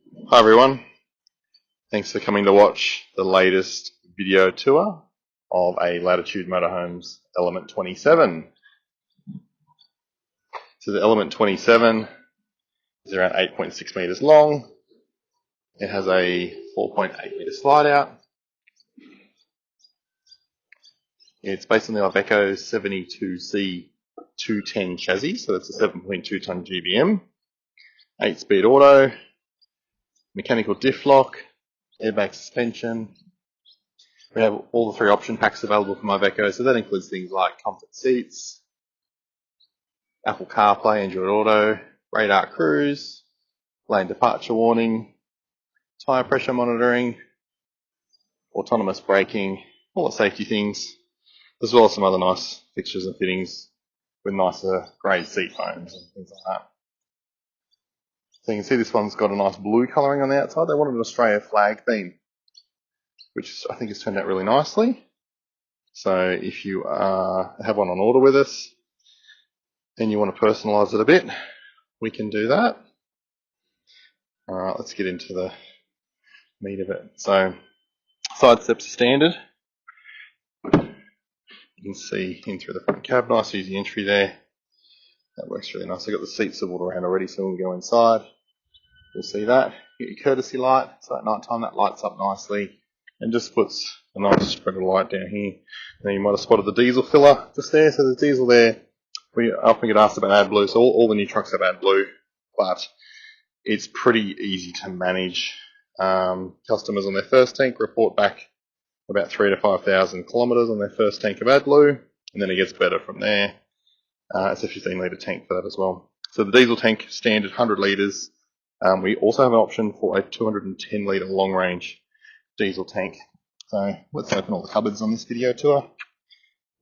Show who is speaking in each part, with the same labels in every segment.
Speaker 1: Hi everyone, thanks for coming to watch the latest video tour of a Latitude Motorhomes Element 27. So the Element 27 is around 8.6 metres long. It has a 4.8 metre slide out. It's based on the Iveco 72C 210 chassis, so that's a 7.2 tonne GBM, 8-speed auto, mechanical diff lock, airbag suspension. We have all the three option packs available from Iveco, so that includes things like comfort seats, Apple CarPlay, Android Auto, radar cruise, lane departure warning, tyre pressure monitoring, autonomous braking, all the safety things, as well as some other nice fixtures and fittings with nicer grey seat foams and things like that. So you can see this one's got a nice blue colouring on the outside. They wanted an Australia flag theme, which I think has turned out really nicely. So if you have one on order with us and you want to personalise it a bit, we can do that. Alright, let's get into the meat of it. So side steps are standard. You can see in through the front cab, nice easy entry there. That works really nice. I've got the seats swiveled around already, so when we go inside, you'll see that. Get your courtesy light, so at night time that lights up nicely and just puts a nice spread of light down here. Now you might have spotted the diesel filler just there, so there's diesel there. We often get asked about AdBlue, so all the new trucks have AdBlue, but it's pretty easy to manage. Customers on their first tank report back about 3,000 to 5,000 kilometres on their first tank of AdBlue, and then it gets better from there. It's a 15 litre tank for that as well. So the diesel tank, standard 100 litres. We also have an option for a 210 litre long range diesel tank. So let's open all the cupboards on this video tour.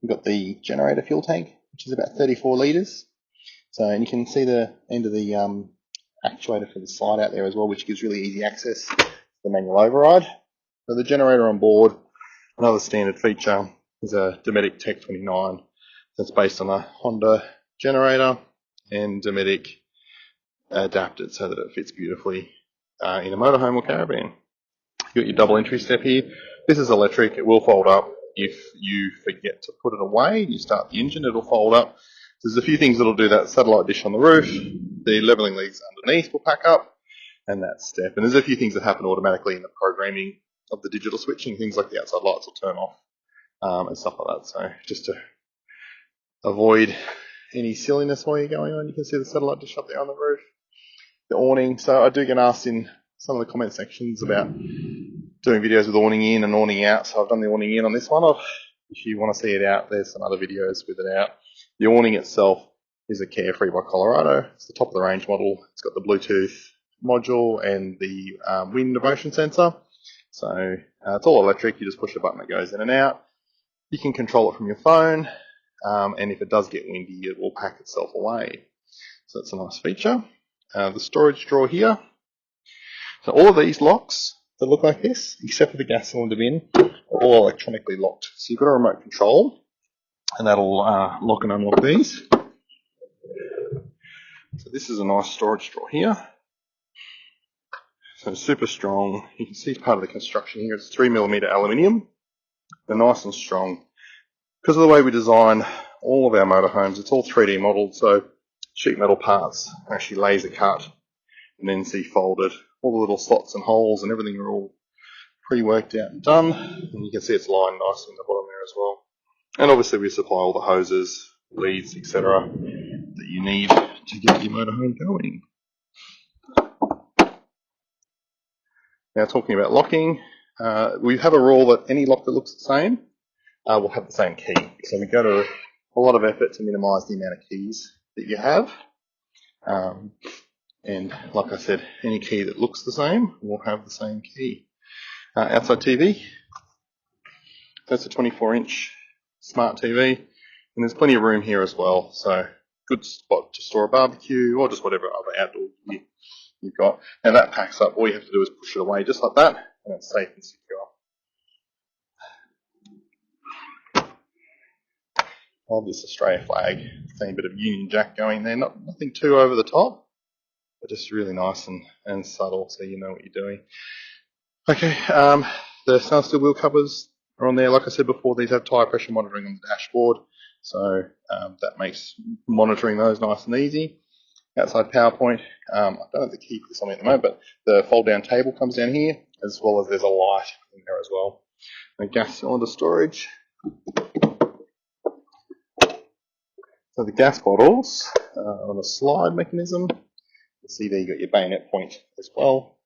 Speaker 1: We've got the generator fuel tank, which is about 34 litres. So, and you can see the end of the actuator for the slide out there as well, which gives really easy access to the manual override. So the generator on board, another standard feature, is a Dometic Tech 29. That's based on a Honda generator and Dometic adapted so that it fits beautifully in a motorhome or caravan. You've got your double entry step here. This is electric. It will fold up. If you forget to put it away and you start the engine, it'll fold up. There's a few things that'll do that. Satellite dish on the roof, the levelling leads underneath will pack up, and that step. And there's a few things that happen automatically in the programming of the digital switching. Things like the outside lights will turn off and stuff like that. So just to avoid any silliness while you're going on, you can see the satellite dish up there on the roof. The awning. So I do get asked in some of the comment sections about doing videos with awning in and awning out. So I've done the awning in on this one. If you want to see it out, there's some other videos with it out. The awning itself is a Carefree by Colorado. It's the top of the range model. It's got the Bluetooth module and the wind and motion sensor. So it's all electric. You just push a button that goes in and out. You can control it from your phone, and if it does get windy, it will pack itself away. So that's a nice feature. The storage drawer here. So all of these locks that look like this, except for the gas cylinder bin, are all electronically locked. So you've got a remote control, and that'll lock and unlock these. So this is a nice storage drawer here. So super strong. You can see part of the construction here. It's 3mm aluminium. They're nice and strong. Because of the way we design all of our motorhomes, it's all 3D modelled, so sheet metal parts are actually laser cut and then see folded. All the little slots and holes and everything are all pre-worked out and done. And you can see it's lined nicely in the bottom there as well. And obviously we supply all the hoses, leads, etc. that you need to get your motorhome going. Now talking about locking, we have a rule that any lock that looks the same will have the same key. So we go to a lot of effort to minimise the amount of keys that you have. And like I said, any key that looks the same will have the same key. Outside TV, that's a 24-inch smart TV, and there's plenty of room here as well. So good spot to store a barbecue or just whatever other outdoor gear you've got. And that packs up. All you have to do is push it away just like that, and it's safe and secure. I love this Australia flag theme, bit of Union Jack going there. Nothing too over the top. but just really nice and subtle, so you know what you're doing. Okay, the stainless steel wheel covers are on there. Like I said before, these have tyre pressure monitoring on the dashboard, so that makes monitoring those nice and easy. Outside PowerPoint, I don't have the key for this on me at the moment, but the fold-down table comes down here, as well as there's a light in there as well. And gas cylinder storage. So the gas bottles on a slide mechanism. You see there you got your bayonet point as well.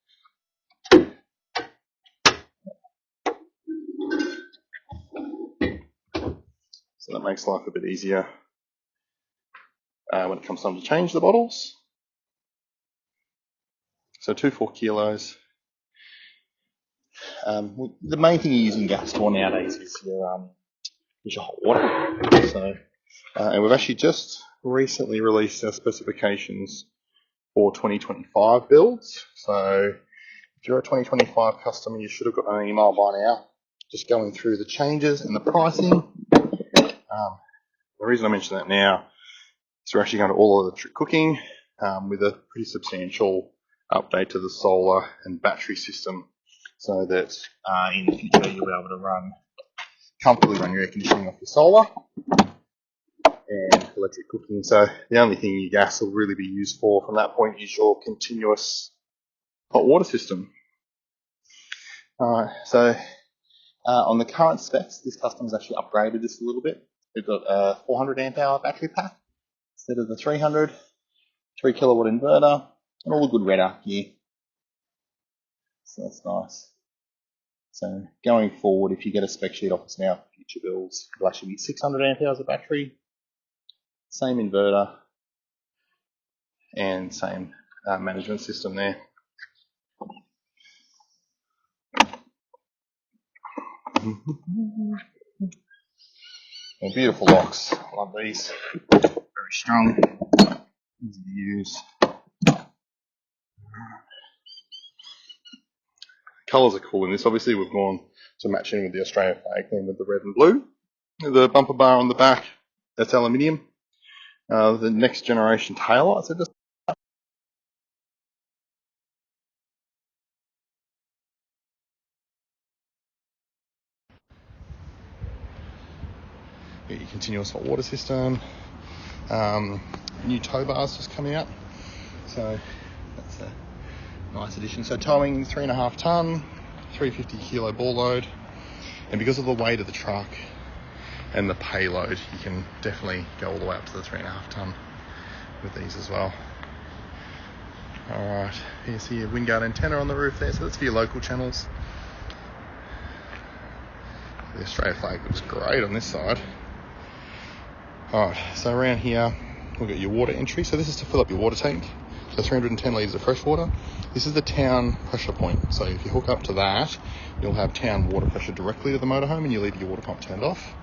Speaker 1: So that makes life a bit easier when it comes time to change the bottles. So 2-4 kilos. The main thing you're using gas for nowadays is your hot water. So, and we've actually just recently released our specifications for 2025 builds. So if you're a 2025 customer, you should have got an email by now just going through the changes and the pricing. The reason I mention that now is we're actually going to all electric cooking with a pretty substantial update to the solar and battery system, so that in the future you'll be able to comfortably run your air conditioning off your solar and electric cooking. So the only thing your gas will really be used for from that point is your continuous hot water system. So on the current specs, this customer's actually upgraded this a little bit. We've got a 400 amp hour battery pack instead of the 300, 3 kilowatt inverter, and all the good Redder gear. So that's nice. So going forward, if you get a spec sheet off us now for future builds, it'll actually be 600 amp hours of battery, same inverter, and same management system there. They're beautiful locks. Love these. Very strong, easy to use. Colours are cool in this. Obviously, we've gone to match in with the Australian flag theme with the red and blue. The bumper bar on the back, that's aluminium. The next generation taillights are just your continuous hot water system. New tow bars just coming out, so that's a nice addition. So towing 3.5 tonne, 350 kilo ball load, and because of the weight of the truck and the payload, you can definitely go all the way up to the 3.5 tonne with these as well. Alright, you see your Wingard antenna on the roof there, so that's for your local channels. The Australia flag looks great on this side. Alright, so around here we've got your water entry. So this is to fill up your water tank. So 310 litres of fresh water. This is the town pressure point. So if you hook up to that, you'll have town water pressure directly to the motorhome, and you leave your water pump turned off.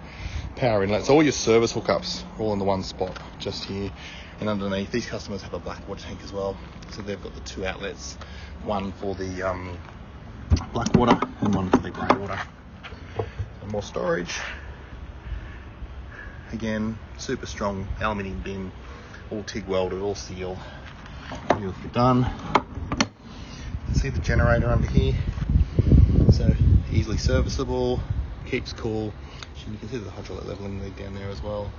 Speaker 1: Power inlet. So all your service hookups are all in the one spot, just here. And underneath, these customers have a black water tank as well. So they've got the 2 outlets, one for the black water and one for the grey water. And more storage. Again, super strong aluminium bin, all TIG welded, all sealed. Beautifully done. You can see the generator under here, so easily serviceable, keeps cool. You can see the hydraulic leveling lead down there as well,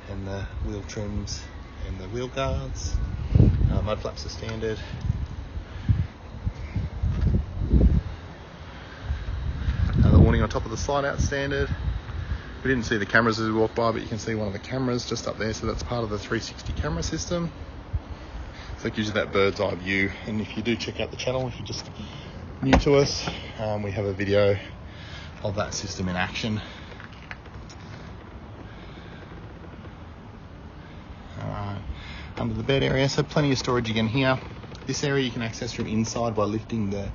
Speaker 1: and the wheel trims and the wheel guards. Mud flaps are standard. The awning on top of the slide out standard. We didn't see the cameras as we walked by, but you can see one of the cameras just up there, so that's part of the 360 camera system. So it gives you that bird's eye view. And if you do check out the channel, if you're just new to us, we have a video of that system in action. Alright, under the bed area, so plenty of storage again here. This area you can access from inside by lifting the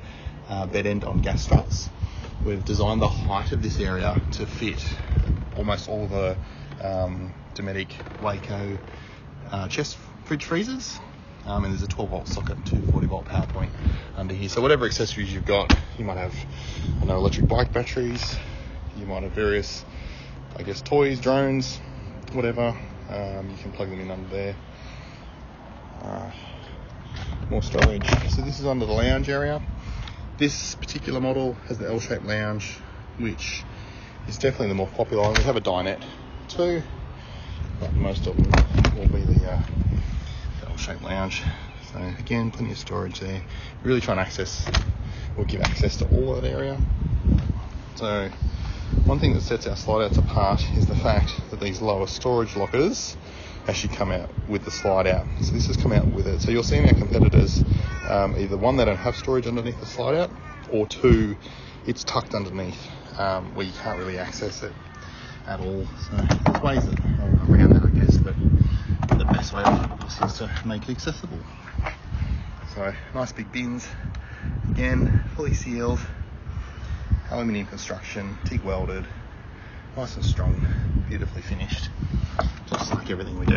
Speaker 1: bed end on gas struts. We've designed the height of this area to fit almost all of the Dometic Waco chest fridge freezers. And there's a 12-volt socket and 240-volt power point under here. So whatever accessories you've got, you might have, electric bike batteries, you might have various, toys, drones, whatever. You can plug them in under there. more storage. So this is under the lounge area. This particular model has the L-shaped lounge, which is definitely the more popular one. We have a dinette too, but most of them will be the L-shaped lounge. So again, plenty of storage there. Really try and give access to all that area. So one thing that sets our slide outs apart is the fact that these lower storage lockers actually come out with the slide out. So this has come out with it. So you're seeing our competitors, either one, they don't have storage underneath the slide out, or two, it's tucked underneath where you can't really access it at all. So there's ways around that, I guess, but the best way obviously is to make it accessible. So nice big bins, again, fully sealed, aluminium construction, TIG welded, nice and strong, beautifully finished, just like everything we do.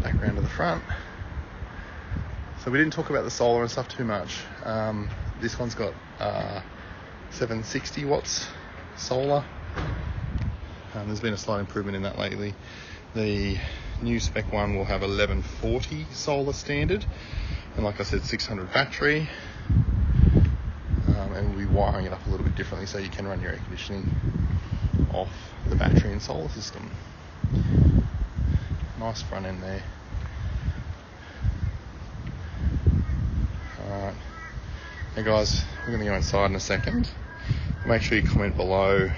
Speaker 1: Back round to the front. So we didn't talk about the solar and stuff too much. This one's got 760 watts solar. There's been a slight improvement in that lately. The new spec one will have 1140 solar standard, and like I said, 600 battery, and we'll be wiring it up a little bit differently so you can run your air conditioning off the battery and solar system. Nice front end there. Alright, hey guys, we're going to go inside in a second. Make sure you comment below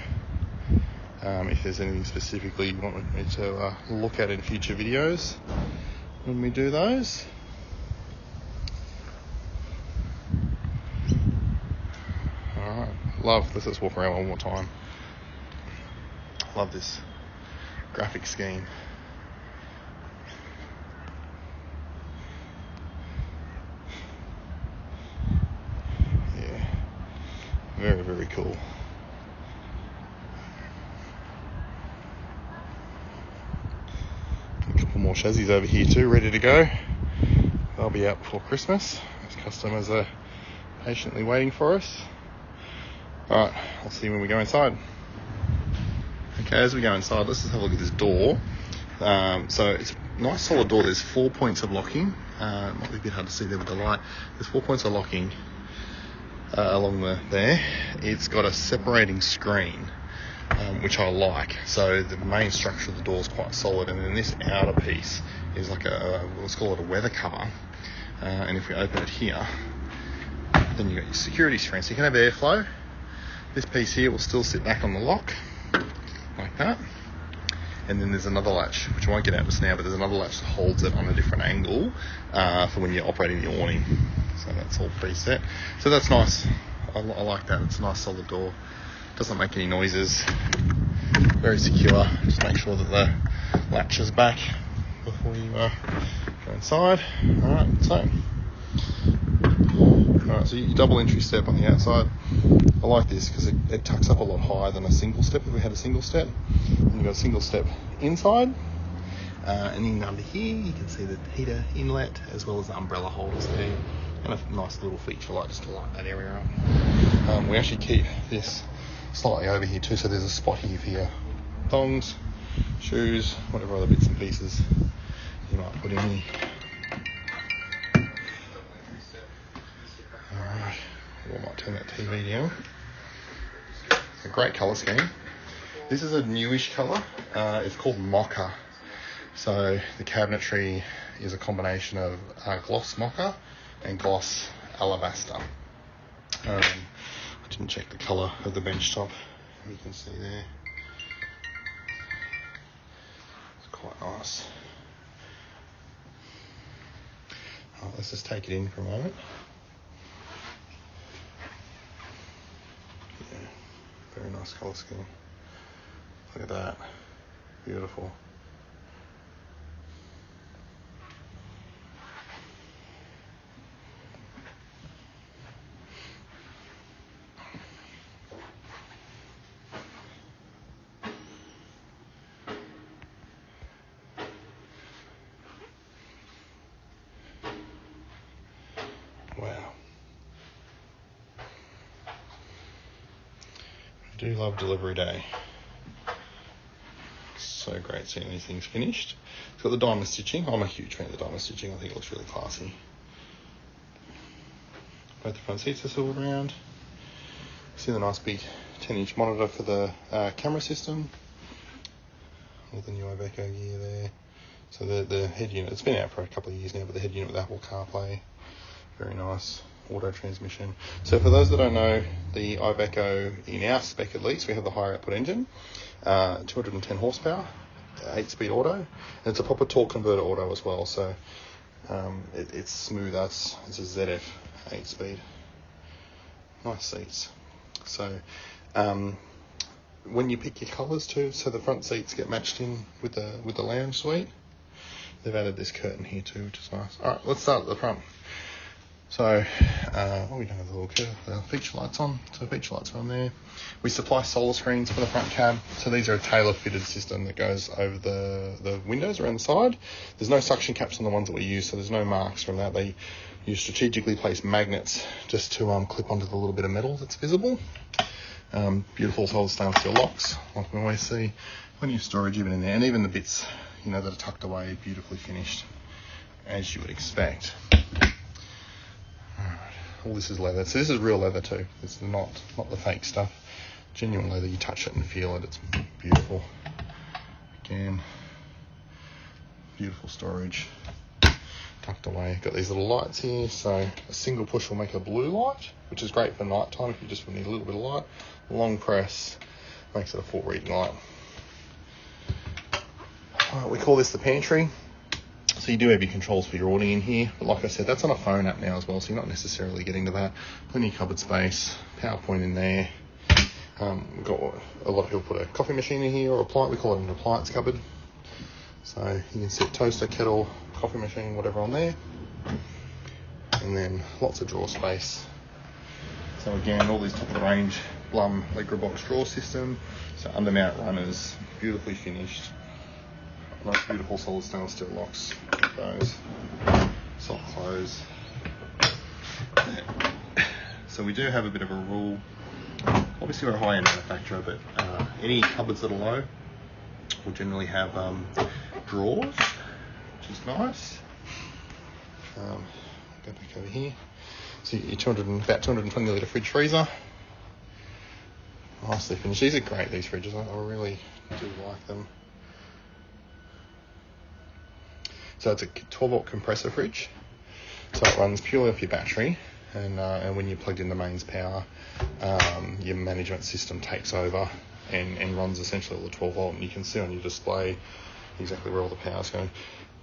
Speaker 1: if there's anything specifically you want me to look at in future videos when we do those. Alright, let's just walk around one more time. Love this graphic scheme. Yeah, very, very cool. More chassis over here too, ready to go. They'll be out before Christmas as customers are patiently waiting for us. Alright, I'll see you when we go inside. Okay, as we go inside, let's just have a look at this door. So it's a nice solid door. There's 4 points of locking. It might be a bit hard to see there with the light. There's 4 points of locking along there. It's got a separating screen, which I like. So the main structure of the door is quite solid, and then this outer piece is like let's call it a weather cover. And if we open it here, then you've got your security screen, so you can have airflow. This piece here will still sit back on the lock, like that. And then there's another latch, which I won't get out just now, but there's another latch that holds it on a different angle for when you're operating the awning. So that's all preset. So that's nice. I like that. It's a nice solid door. Doesn't make any noises. Very secure. Just make sure that the latch is back before you go inside. Alright, so your double entry step on the outside. I like this because it tucks up a lot higher than a single step. If we had a single step, and you've got a single step inside, and then under here you can see the heater inlet as well as the umbrella holders there, and a nice little feature light just to light that area up. We actually keep this slightly over here too, so there's a spot here for your thongs, shoes, whatever other bits and pieces you might put in here. Alright, I might turn that TV down. It's a great colour scheme. This is a newish colour. It's called Mocha. So the cabinetry is a combination of gloss mocha and gloss alabaster. I didn't check the colour of the bench top. You can see there. It's quite nice. Let's just take it in for a moment. Yeah, very nice colour scheme. Look at that. Beautiful. Wow. I do love delivery day. so great seeing these things finished. It's got the diamond stitching. I'm a huge fan of the diamond stitching. I think it looks really classy. Both the front seats are swiveled around. See the nice big 10-inch monitor for the camera system. With the new Iveco gear there. So the head unit, it's been out for a couple of years now, but the head unit with Apple CarPlay, very nice. Auto transmission. So for those that don't know, the Iveco, in our spec at least, we have the higher output engine, 210 horsepower, 8-speed auto, and it's a proper torque converter auto as well. So it's smooth as it's a ZF 8-speed. Nice seats. So when you pick your colours too, so the front seats get matched in with the lounge suite. They've added this curtain here too, which is nice. All right, let's start at the front. So, we don't have the little feature lights on. So feature lights are on there. We supply solar screens for the front cab. So these are a tailor-fitted system that goes over the windows around the side. There's no suction caps on the ones that we use, so there's no marks from that. You strategically place magnets just to clip onto the little bit of metal that's visible. Beautiful solid stainless steel locks, like we always see. Plenty of storage even in there, and even the bits, that are tucked away, beautifully finished, as you would expect. All this is leather. So this is real leather too. This is not the fake stuff. Genuine leather. You touch it and feel it. It's beautiful. Again, beautiful storage. Tucked away. Got these little lights here. So a single push will make a blue light, which is great for night time if you just need a little bit of light. Long press makes it a full reading light. Alright, we call this the pantry. So you do have your controls for your ordering in here, but like I said, that's on a phone app now as well, so you're not necessarily getting to that. Plenty of cupboard space, PowerPoint in there. We've got a lot of people put a coffee machine in here, or we call it an appliance cupboard. So you can sit toaster, kettle, coffee machine, whatever on there. And then lots of drawer space. So again, all these top of the range Blum Legra box drawer system. So undermount runners, beautifully finished. Nice beautiful solid stainless steel locks. Those soft close. So we do have a bit of a rule. Obviously we're a high-end manufacturer, but any cupboards that are low will generally have drawers, which is nice. Go back over here. So your about 220 litre fridge freezer. Nicely finished. These are great, these fridges. I really do like them. So it's a 12-volt compressor fridge. So it runs purely off your battery, and when you're plugged in the mains power, your management system takes over and runs essentially all the 12-volt, and you can see on your display exactly where all the power's going.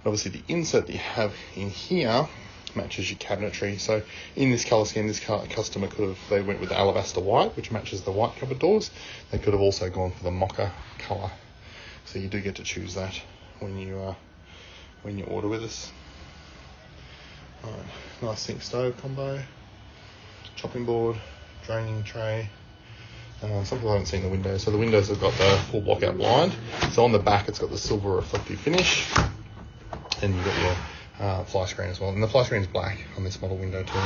Speaker 1: Obviously the insert that you have in here matches your cabinetry. So in this colour scheme, this customer they went with the alabaster white, which matches the white cupboard doors. They could have also gone for the mocha colour. So you do get to choose that when you order with us. Alright, nice sink stove combo, chopping board, draining tray. Some people haven't seen the windows. So the windows have got the full block out blind. So on the back it's got the silver reflective finish, and you've got your fly screen as well. And the fly screen is black on this model window too.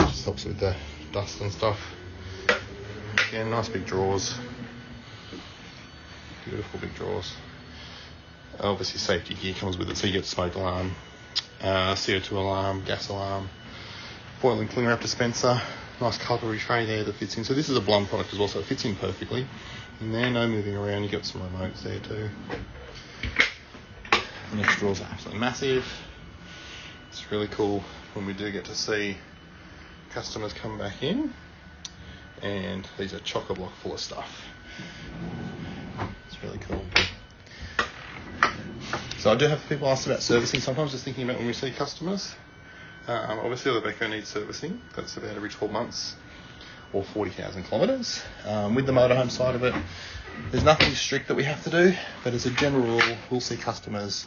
Speaker 1: Just helps with the dust and stuff. Again, nice big drawers. Beautiful big drawers. Obviously safety gear comes with it, so you get smoke alarm, CO2 alarm, gas alarm, foil and cling wrap dispenser, nice cutlery tray there that fits in. So this is a Blum product as well, so it fits in perfectly. And there, no moving around, you got some remotes there too. The next drawers are absolutely massive. It's really cool when we do get to see customers come back in, and these are chock-a-block full of stuff. It's really cool. So I do have people ask about servicing sometimes, just thinking about when we see customers. Obviously the Iveco needs servicing. That's about every 12 months or 40,000 kilometres. With the motorhome side of it, there's nothing strict that we have to do, but as a general rule, we'll see customers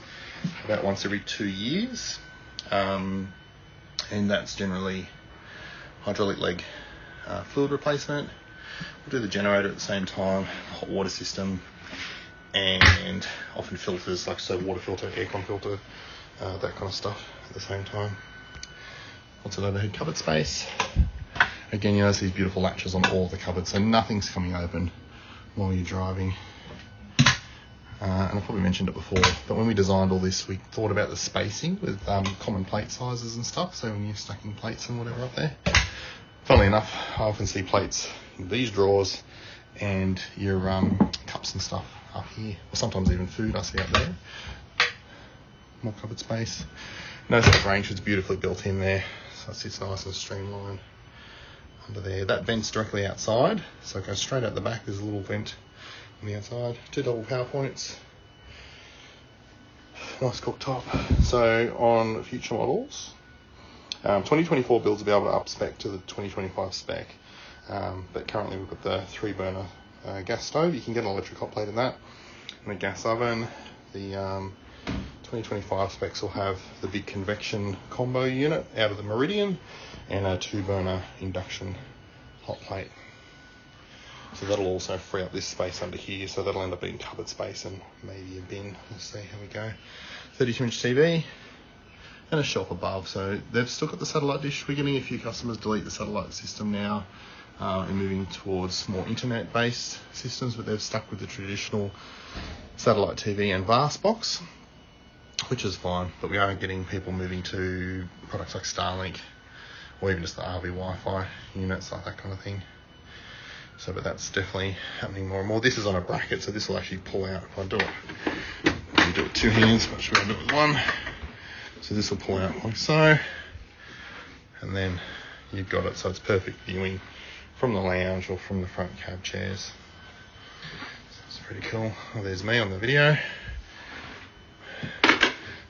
Speaker 1: about once every 2 years. And that's generally hydraulic leg fluid replacement. We'll do the generator at the same time, hot water system, and often filters, like so water filter, aircon filter, that kind of stuff at the same time. Lots of overhead cupboard space. Again, you notice these beautiful latches on all the cupboards, so nothing's coming open while you're driving. and I probably mentioned it before, but when we designed all this, we thought about the spacing with common plate sizes and stuff. So when you're stacking plates and whatever up there, funnily enough, I often see plates in these drawers and your cups and stuff up here, or sometimes even food I see up there. More cupboard space. Notice that range is beautifully built in there, so it sits nice and streamlined under there. That vent's directly outside, so it goes straight out the back. There's a little vent on the outside. 2 double power points. Nice cooktop. So on future models, 2024 builds will be able to up spec to the 2025 spec, but currently we've got the 3-burner gas stove. You can get an electric hot plate in that, and a gas oven. The 2025 specs will have the big convection combo unit out of the Meridian and a 2-burner induction hot plate. So that'll also free up this space under here, so that'll end up being cupboard space and maybe a bin. We'll see how we go. 32-inch TV and a shelf above. So they've still got the satellite dish. We're getting a few customers delete the satellite system now and moving towards more internet-based systems, but they've stuck with the traditional satellite TV and VAS box, which is fine. But we are getting people moving to products like Starlink or even just the RV Wi-Fi units, like that kind of thing. So, but that's definitely happening more and more. This is on a bracket, so this will actually pull out if I do it. You do it with 2 hands, but should I do it with 1? So this will pull out like so, and then you've got it, so it's perfect viewing from the lounge or from the front cab chairs. So it's pretty cool. Well, there's me on the video.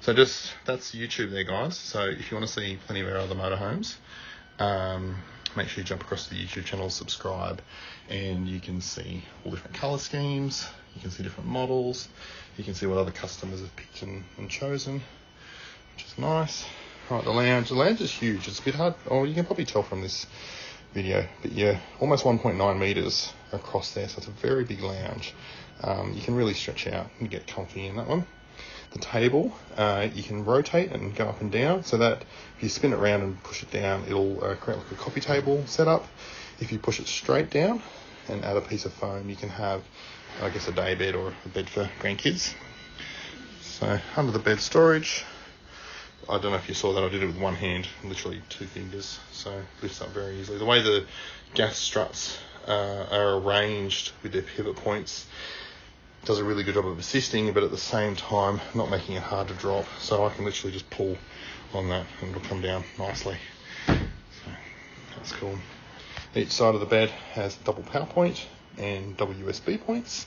Speaker 1: So just, that's YouTube there, guys. So if you want to see plenty of our other motorhomes, make sure you jump across to the YouTube channel, subscribe, and you can see all different colour schemes, you can see different models, you can see what other customers have picked and chosen, which is nice. Right, the lounge is huge. It's a bit hard, you can probably tell from this video, but yeah, almost 1.9 metres across there, so it's a very big lounge. You can really stretch out and get comfy in that one. The table, you can rotate and go up and down, so that if you spin it around and push it down, it'll create like a coffee table setup. If you push it straight down and add a piece of foam, you can have, I guess, a day bed or a bed for grandkids. So under the bed storage, I don't know if you saw that, I did it with 1 hand, literally 2 fingers, so it lifts up very easily. The way the gas struts are arranged with their pivot points does a really good job of assisting, but at the same time not making it hard to drop. So I can literally just pull on that and it'll come down nicely. So that's cool. Each side of the bed has a double power point and double USB points.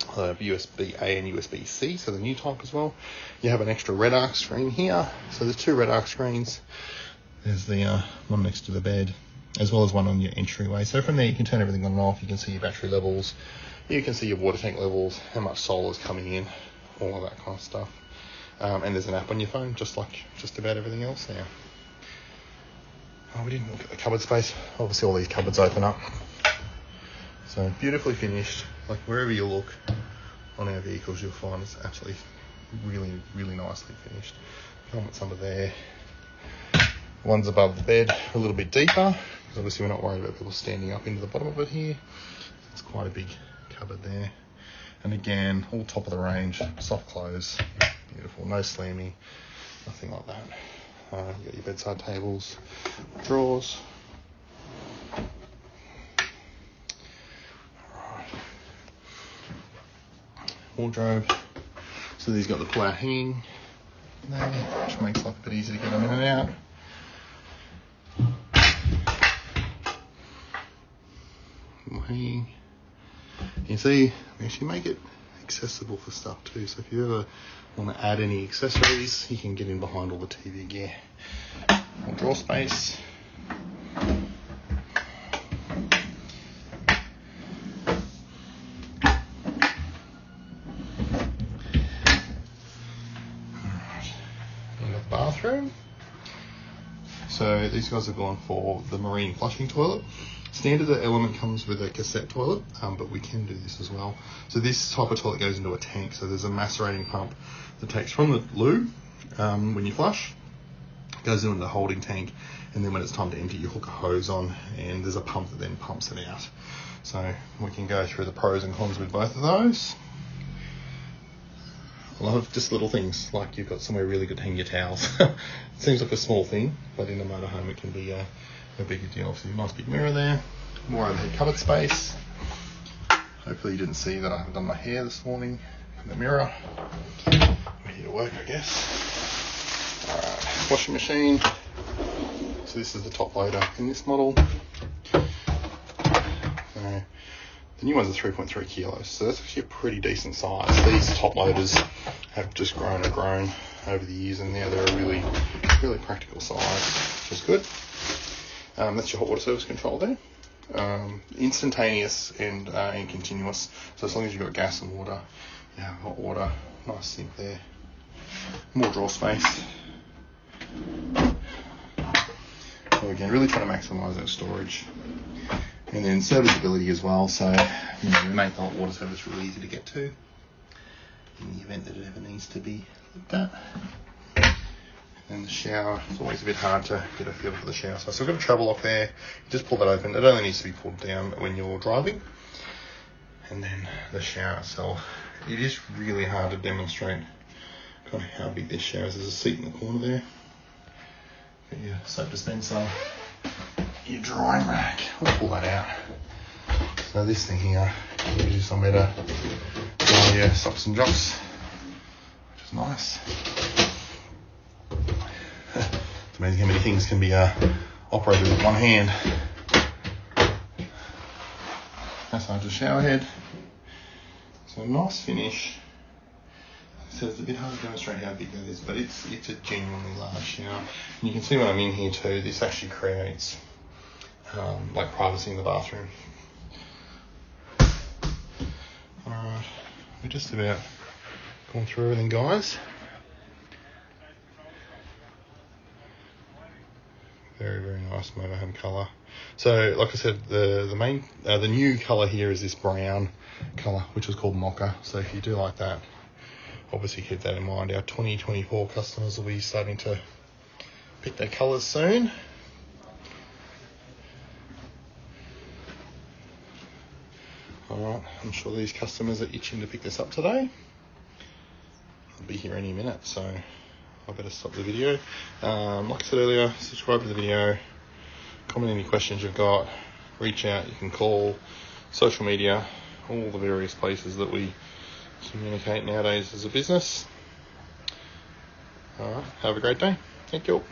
Speaker 1: USB-A and USB-C, so the new type as well. You have an extra red arc screen here. So there's 2 red arc screens. There's the one next to the bed, as well as one on your entryway. So from there you can turn everything on and off. You can see your battery levels. You can see your water tank levels, how much solar is coming in, all of that kind of stuff. And there's an app on your phone, just like just about everything else now. Oh, we didn't look at the cupboard space. Obviously all these cupboards open up. So beautifully finished. Like wherever you look on our vehicles, you'll find it's absolutely really, really nicely finished. Helmets under there. One's above the bed, a little bit deeper, because obviously we're not worried about people standing up into the bottom of it here. It's quite a big cupboard there, and again all top of the range, soft close, beautiful, no slamming, nothing like that. You got your bedside tables, drawers. Alright. Wardrobe, so these got the pull out hanging there, which makes life a bit easier to get them in and out. More hanging. You see, we actually make it accessible for stuff too, so if you ever want to add any accessories, you can get in behind all the TV gear. More drawer space. Alright, in the bathroom. So these guys have gone for the marine flushing toilet. Standard, the Element comes with a cassette toilet, but we can do this as well. So this type of toilet goes into a tank, so there's a macerating pump that takes from the loo when you flush, goes into the holding tank, and then when it's time to empty, you hook a hose on, and there's a pump that then pumps it out. So we can go through the pros and cons with both of those. a lot of just little things, like you've got somewhere really good to hang your towels. It seems like a small thing, but in a motorhome it can be a bigger deal. So nice big mirror there, more overhead cupboard space. Hopefully you didn't see that I haven't done my hair this morning in the mirror. I'm here to work, I guess. Alright, washing machine. So this is the top loader in this model. The new ones are 3.3 kilos, so that's actually a pretty decent size. These top loaders have just grown and grown over the years, and now they're a really, really practical size, which is good. That's your hot water service control there. Instantaneous and continuous. So as long as you've got gas and water, you have hot water. Nice sink there. More drawer space. So again, really trying to maximise that storage. And then serviceability as well, so we make the hot water service really easy to get to in the event that it ever needs to be looked at. And the shower, it's always a bit hard to get a feel for the shower. So I've got a travel lock there, just pull that open. It only needs to be pulled down when you're driving. And then the shower itself, it is really hard to demonstrate kind of how big this shower is. There's a seat in the corner there. Got your soap dispenser, your drying rack. We'll pull that out. So this thing here gives you somewhere to dry your socks and jocks, which is nice. It's amazing how many things can be operated with one hand. Massage the shower head. So a nice finish. So it's a bit hard to demonstrate how big that is, but it's a genuinely large shower. And you can see when I'm in here too, this actually creates like privacy in the bathroom. Alright, we're just about gone through everything, guys. Very, very nice motorhome colour. So, like I said, the new colour here is this brown colour, which is called Mocha. So if you do like that, obviously keep that in mind. Our 2024 customers will be starting to pick their colours soon. Alright, I'm sure these customers are itching to pick this up today. I'll be here any minute, so I better stop the video. Like I said earlier, subscribe to the video, comment any questions you've got, reach out, you can call, social media, all the various places that we communicate nowadays as a business. Alright, have a great day. Thank you.